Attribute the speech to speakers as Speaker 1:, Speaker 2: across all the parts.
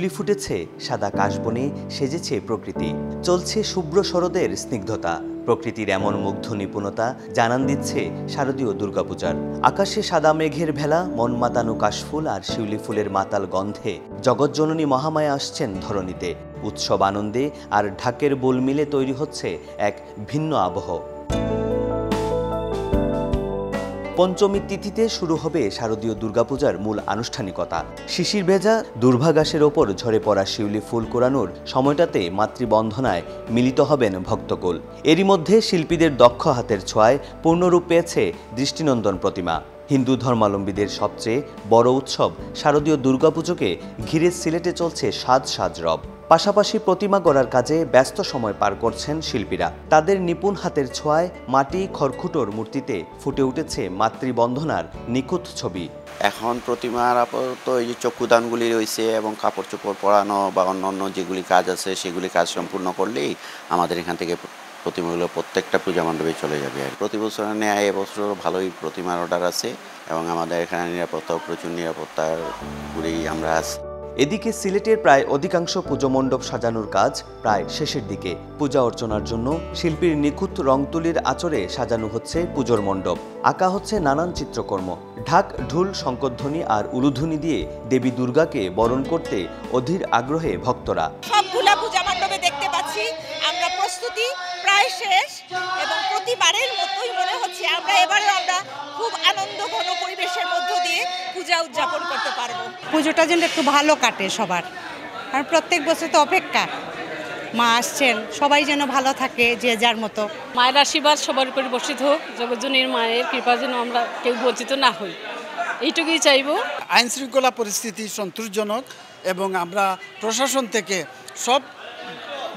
Speaker 1: শিউলি ফুটেছে, সাদা কাশবনে সেজেছে প্রকৃতি, চলছে শুভ্র শরদের স্নিগ্ধতা। প্রকৃতির এমন মুগ্ধ নিপুণতা জানান দিচ্ছে শারদীয় দুর্গাপূজার। আকাশে সাদা মেঘের ভেলা, মন মাতানো কাশফুল আর শিউলি ফুলের মাতাল গন্ধে জগৎজননী মহামায়া আসছেন ধরণীতে। উৎসব আনন্দে আর ঢাকের বোল মিলে তৈরি হচ্ছে এক ভিন্ন আবহ। পঞ্চমী তিথিতে শুরু হবে শারদীয় দুর্গাপূজার মূল আনুষ্ঠানিকতা। শিশির ভেজা দুর্ভাগাসের ওপর ঝরে পড়া শিউলি ফুল কোরানোর সময়টাতে মাতৃবন্ধনায় মিলিত হবেন ভক্তকুল। এরই মধ্যে শিল্পীদের দক্ষ হাতের ছোঁয়ায় পূর্ণরূপ পেয়েছে দৃষ্টিনন্দন প্রতিমা। হিন্দু ধর্মাবলম্বীদের সবচেয়ে বড় উৎসব শারদীয় দুর্গাপুজোকে ঘিরে সিলেটে চলছে সাজ সাজ রব। পাশাপাশি প্রতিমা গড়ার কাজে ব্যস্ত সময় পার করছেন শিল্পীরা। তাদের নিপুণ হাতের ছোঁয়ায় মাটি খড়কুটোর মূর্তিতে ফুটে উঠেছে মাতৃবন্ধনার নিখুঁত ছবি।
Speaker 2: এখন প্রতিমার আপাতত এই যে চক্ষুদানগুলি রয়েছে এবং কাপড় চোপড় পরানো বা অন্যান্য যেগুলি কাজ আছে সেগুলি কাজ সম্পূর্ণ করলেই আমাদের এখান থেকে প্রতিমাগুলো প্রত্যেকটা পূজা মণ্ডপে চলে যাবে। আর প্রতি বছরের ন্যায় এবছর ভালোই প্রতিমার অর্ডার আছে এবং আমাদের এখানে নিরাপত্তাও প্রচুর নিরাপত্তার উপরেই আমরা আছি।
Speaker 1: এদিকে সিলেটের প্রায় অধিকাংশ পুজো মণ্ডপ সাজানোর কাজ প্রায় শেষের দিকে। পূজা অর্চনার জন্য শিল্পীর নিখুঁত রং তুলির আঁচড়ে সাজানো হচ্ছে পুজোর মণ্ডপ, আঁকা হচ্ছে নানান চিত্রকর্ম। ঢাক, ঢুল, শঙ্করধ্বনি আর উলুধ্বনি দিয়ে দেবী দুর্গাকে বরণ করতে অধীর আগ্রহে ভক্তরা।
Speaker 3: সবগুলা পূজা মণ্ডপে দেখতে পাচ্ছি আমরা প্রস্তুতি প্রায় শেষ এবং প্রতিবারের মতোই মনে হচ্ছে আমরা খুব আনন্দ ঘন পরিবেশের মধ্য দিয়ে পূজা উদযাপন করতে পারবো।
Speaker 4: পুজোটা যেন একটু ভালো কাটে সবার, আর প্রত্যেক বছর তো অপেক্ষা মা আসছেন, সবাই যেন ভালো থাকে যে যার মতো।
Speaker 5: মায়ের আশীর্বাদ সবার উপরে বর্ষিত হোক, জগৎজনীর মায়ের কৃপা যেন আমরা কেউ বঞ্চিত না হই, এইটুকুই চাইবো।
Speaker 6: আইন শৃঙ্খলা পরিস্থিতি সন্তোষজনক এবং আমরা প্রশাসন থেকে সব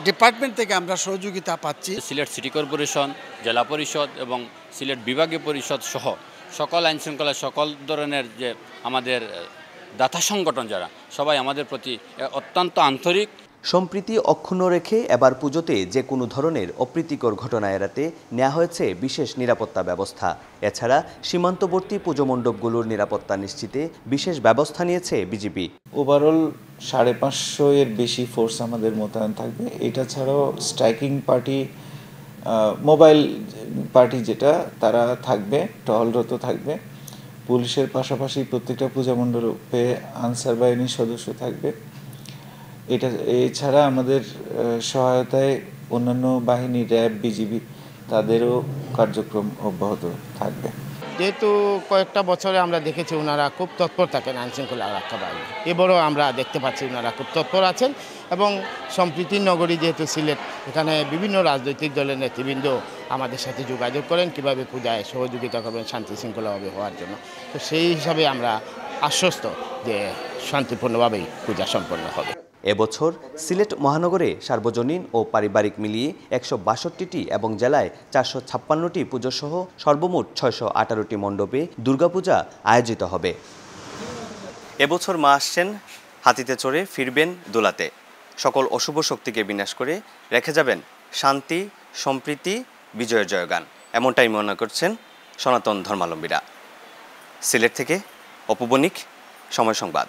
Speaker 6: ডিপার্টমেন্ট থেকে আমরা সহযোগিতা পাচ্ছি।
Speaker 7: সিলেট সিটি কর্পোরেশন, জেলা পরিষদ এবং সিলেট বিভাগীয় পরিষদ সহ সকল আইন শৃঙ্খলা সকল ধরনের যে আমাদের দাতা সংগঠন যারা সবাই আমাদের প্রতি অত্যন্ত আন্তরিক।
Speaker 1: সম্প্রীতি অক্ষুণ্ণ রেখে এবার পুজোতে যে কোনো ধরনের অপ্রীতিকর ঘটনা এড়াতে নেওয়া হয়েছে বিশেষ নিরাপত্তা ব্যবস্থা। এছাড়া সীমান্তবর্তী পুজো মণ্ডপগুলোর নিরাপত্তা নিশ্চিতে বিশেষ ব্যবস্থা নিয়েছে বিজিবি।
Speaker 8: ওভারঅল 550 এর বেশি ফোর্স আমাদের মোতায়েন থাকবে। এটা ছাড়াও স্ট্রাইকিং পার্টি, মোবাইল পার্টি যেটা তারা থাকবে, টহলরত থাকবে। পুলিশের পাশাপাশি প্রত্যেকটা পূজা মণ্ডপে আনসার বাহিনীর সদস্য থাকবে। এছাড়া আমাদের সহায়তায় অন্যান্য বাহিনী, র্যাব, বিজিবি তাদেরও কার্যক্রম অব্যাহত থাকবে।
Speaker 9: যেহেতু কয়েকটা বছরে আমরা দেখেছি ওনারা খুব তৎপর থাকেন আইনশৃঙ্খলা রক্ষা বাহিনী, এবারও আমরা দেখতে পাচ্ছি ওনারা খুব তৎপর আছেন এবং সম্প্রীতির নগরী যেহেতু সিলেট, এখানে বিভিন্ন রাজনৈতিক দলের নেতৃবৃন্দ আমাদের সাথে যোগাযোগ করেন কীভাবে পূজায় সহযোগিতা করবেন শান্তি শৃঙ্খলাভাবে হওয়ার জন্য। তো সেই হিসাবে আমরা আশ্বস্ত যে শান্তিপূর্ণভাবেই পূজা সম্পন্ন হবে।
Speaker 1: এবছর সিলেট মহানগরে সার্বজনীন ও পারিবারিক মিলিয়ে 162টি এবং জেলায় 456টি পুজোসহ সর্বমোট 618টি মণ্ডপে দুর্গাপূজা আয়োজিত হবে। এবছর মা আসছেন হাতিতে চড়ে, ফিরবেন দোলাতে। সকল অশুভ শক্তিকে বিনাশ করে রেখে যাবেন শান্তি, সম্প্রীতি, বিজয়ের জয়গান, এমনটাই মনে করছেন সনাতন ধর্মাবলম্বীরা। সিলেট থেকে অপু বণিক, সময় সংবাদ।